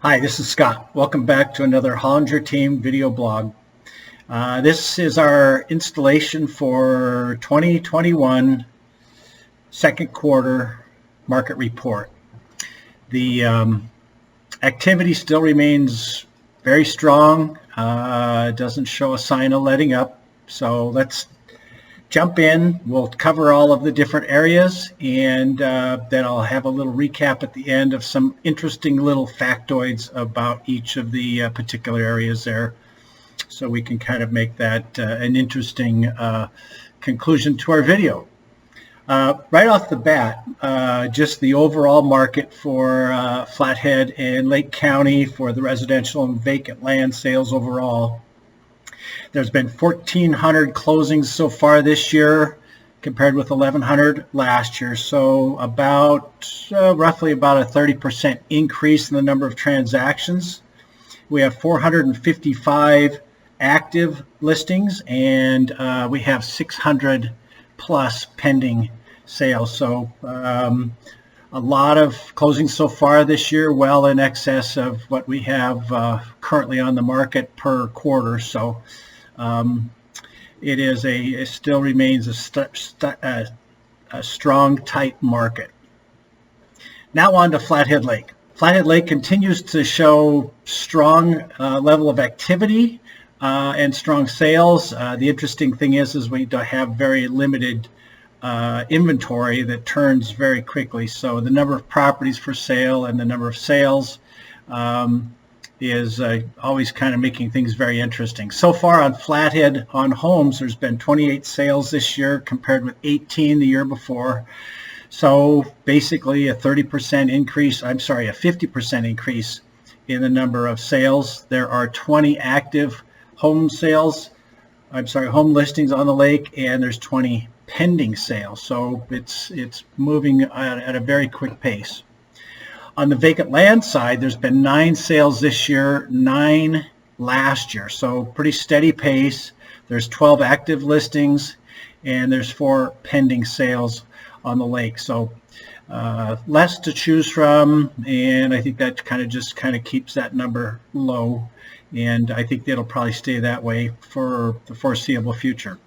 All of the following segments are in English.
Hi, this is Scott. Welcome back to another Hollinger Team video blog. This is our installation for 2021 second quarter market report. The activity still remains very strong. It doesn't show a sign of letting up. So let's jump in. We'll cover all of the different areas, and then I'll have a little recap at the end of some interesting little factoids about each of the particular areas there, so we can kind of make that an interesting conclusion to our video. Right off the bat, just the overall market for Flathead and Lake County for the residential and vacant land sales overall. There's been 1,400 closings so far this year compared with 1,100 last year. So roughly about a 30% increase in the number of transactions. We have 455 active listings, and we have 600 plus pending sales. So a lot of closings so far this year, well in excess of what we have currently on the market per quarter. So it still remains a strong, tight market. Now on to Flathead Lake. Flathead Lake continues to show strong level of activity and strong sales. The interesting thing is we have very limited inventory that turns very quickly. So the number of properties for sale and the number of sales is always kind of making things very interesting. So far on Flathead, on homes, there's been 28 sales this year compared with 18 the year before. So basically a 50% increase in the number of sales. There are 20 active home listings on the lake, and there's 20 pending sales. So it's moving at a very quick pace. On the vacant land side, there's been 9 sales this year, 9 last year. So pretty steady pace. There's 12 active listings, and there's 4 pending sales on the lake. So less to choose from, and I think that kind of keeps that number low. And I think it'll probably stay that way for the foreseeable future.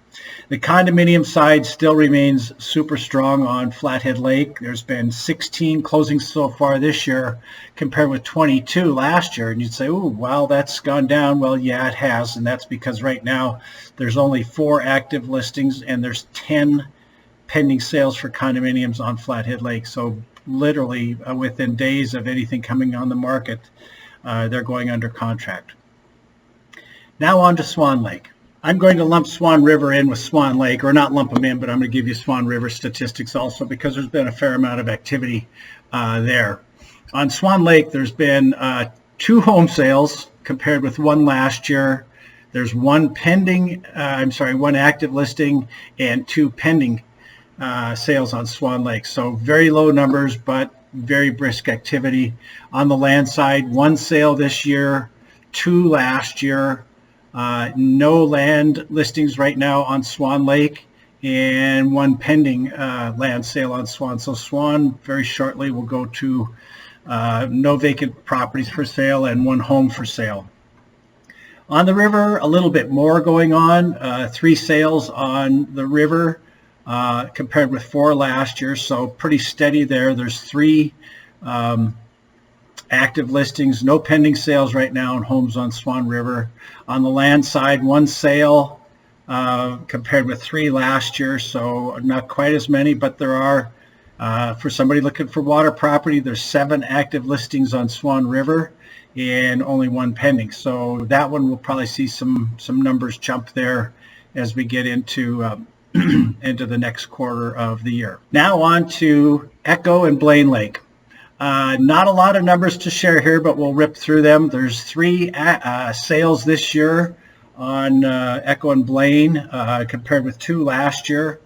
The condominium side still remains super strong on Flathead Lake. There's been 16 closings so far this year compared with 22 last year. And you'd say, oh, well, that's gone down. Well, yeah, it has. And that's because right now there's only 4 active listings and there's 10 pending sales for condominiums on Flathead Lake. So literally within days of anything coming on the market, they're going under contract. Now on to Swan Lake. I'm going to lump Swan River in with Swan Lake, or not lump them in, but I'm going to give you Swan River statistics also because there's been a fair amount of activity there. On Swan Lake, there's been 2 home sales compared with 1 last year. There's 1 active listing and 2 pending sales on Swan Lake. So very low numbers, but very brisk activity. On the land side, 1 sale this year, 2 last year. No land listings right now on Swan Lake, and 1 pending land sale on Swan. So Swan very shortly will go to no vacant properties for sale and 1 home for sale. On the river, a little bit more going on. 3 sales on the river compared with 4 last year, so pretty steady there. There's 3 active listings, no pending sales right now on homes on Swan River. On the land side, 1 sale compared with 3 last year, so not quite as many, but there are, for somebody looking for water property, there's 7 active listings on Swan River and only 1 pending. So that one will probably see some numbers jump there as we get into into the next quarter of the year. Now on to Echo and Blaine Lake. Not a lot of numbers to share here, but we'll rip through them. There's 3 sales this year on Echo and Blaine compared with 2 last year.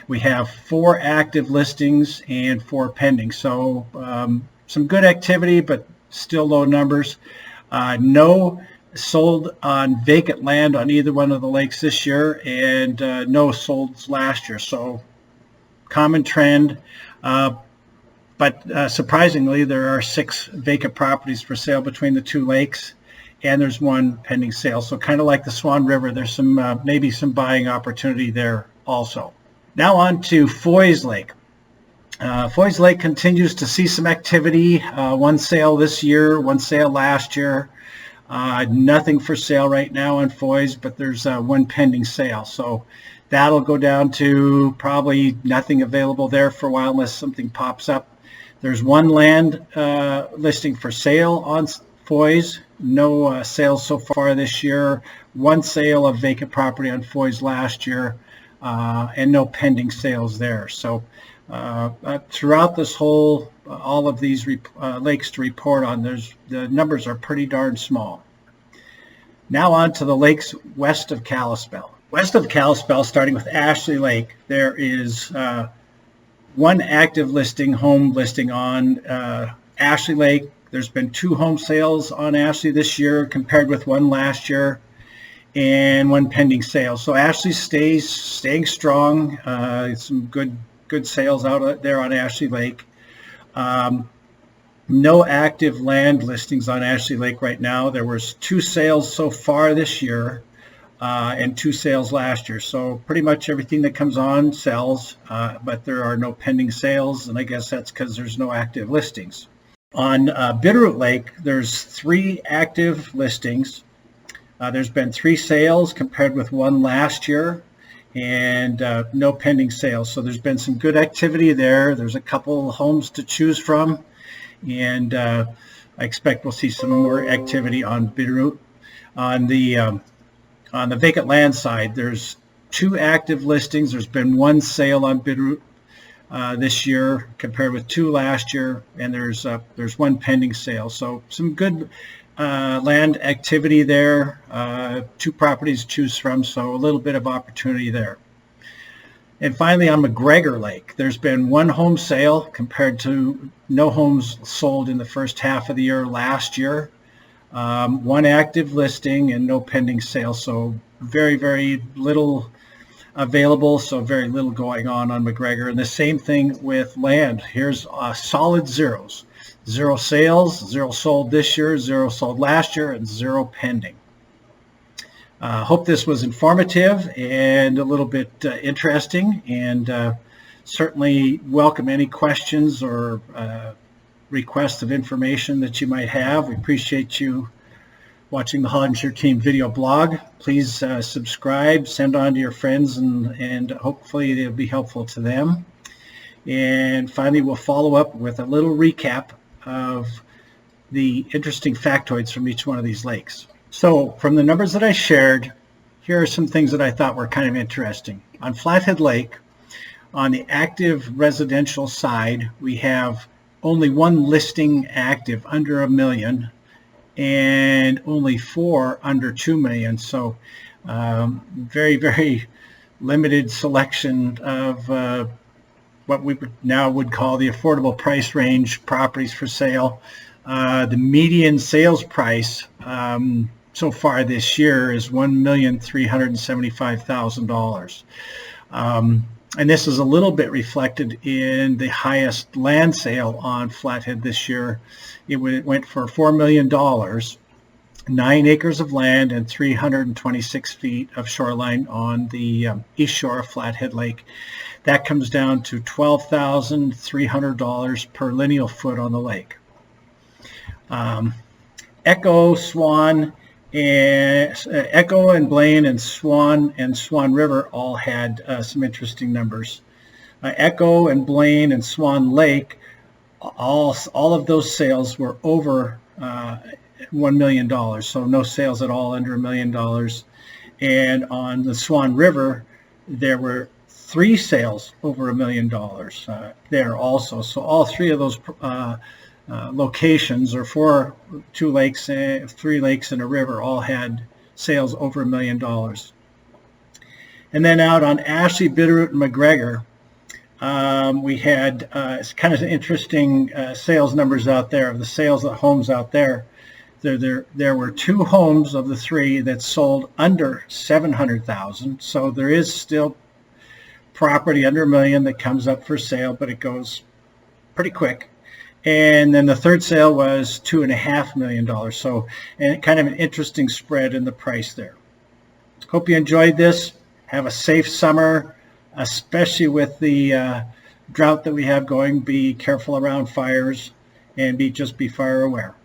We have 4 active listings and 4 pending. So some good activity, but still low numbers. No sold on vacant land on either one of the lakes this year, and no solds last year. So common trend. But surprisingly, there are 6 vacant properties for sale between the 2 lakes, and there's 1 pending sale. So kind of like the Swan River, there's some maybe some buying opportunity there also. Now on to Foys Lake. Foys Lake continues to see some activity. 1 sale this year, 1 sale last year. Nothing for sale right now on Foys, but there's 1 pending sale. So that'll go down to probably nothing available there for a while unless something pops up. There's 1 land listing for sale on Foys. No sales so far this year. 1 sale of vacant property on Foys last year, and no pending sales there. So throughout this whole, all of these lakes to report on, the numbers are pretty darn small. Now on to the lakes west of Kalispell. West of Kalispell, starting with Ashley Lake, there is 1 active listing, home listing on Ashley Lake. There's been 2 home sales on Ashley this year compared with 1 last year, and 1 pending sale. So Ashley staying strong. Some good sales out there on Ashley Lake. No active land listings on Ashley Lake right now. There was 2 sales so far this year, and 2 sales last year. So pretty much everything that comes on sells, but there are no pending sales, and I guess that's because there's no active listings. On Bitterroot Lake, there's 3 active listings. There's been 3 sales compared with 1 last year, and no pending sales. So there's been some good activity there. There's a couple homes to choose from, and I expect we'll see some more activity on Bitterroot. On the vacant land side, there's 2 active listings. There's been 1 sale on Bitterroot this year compared with 2 last year, and there's 1 pending sale. So some good land activity there. 2 properties to choose from, so a little bit of opportunity there. And finally, on McGregor Lake, there's been 1 home sale compared to no homes sold in the first half of the year last year. 1 active listing and no pending sale, so very little available, so very little going on McGregor. And the same thing with land. Here's solid zeros. 0 sales, 0 sold this year, 0 sold last year, and 0 pending. Hope this was informative and a little bit interesting, and certainly welcome any questions or requests of information that you might have. We appreciate you watching the Hollinger Team video blog. Please subscribe, send on to your friends, and hopefully it'll be helpful to them. And finally, we'll follow up with a little recap of the interesting factoids from each one of these lakes. So from the numbers that I shared, here are some things that I thought were kind of interesting. On Flathead Lake, on the active residential side, we have only 1 listing active under $1 million, and only 4 under $2 million. So very limited selection of what we now would call the affordable price range properties for sale. The median sales price so far this year is $1,375,000. And this is a little bit reflected in the highest land sale on Flathead this year. It went for $4 million, 9 acres of land, and 326 feet of shoreline on the east shore of Flathead Lake. That comes down to $12,300 per lineal foot on the lake. Echo, Swan, and Echo and Blaine and Swan River all had some interesting numbers. Echo and Blaine and Swan Lake, all of those sales were over $1 million, so no sales at all under $1 million. And on the Swan River, there were 3 sales over $1 million there also. So all 3 of those locations, or 2 lakes, 3 lakes and a river, all had sales over $1 million. And then out on Ashley, Bitterroot, and McGregor, we had kind of interesting sales numbers out there. Of the sales of homes out there, there were 2 homes of the 3 that sold under $700,000. So there is still property under $1 million that comes up for sale, but it goes pretty quick. And then the third sale was $2.5 million. So, and kind of an interesting spread in the price there. Hope you enjoyed this. Have a safe summer, especially with the drought that we have going. Be careful around fires and just be fire aware.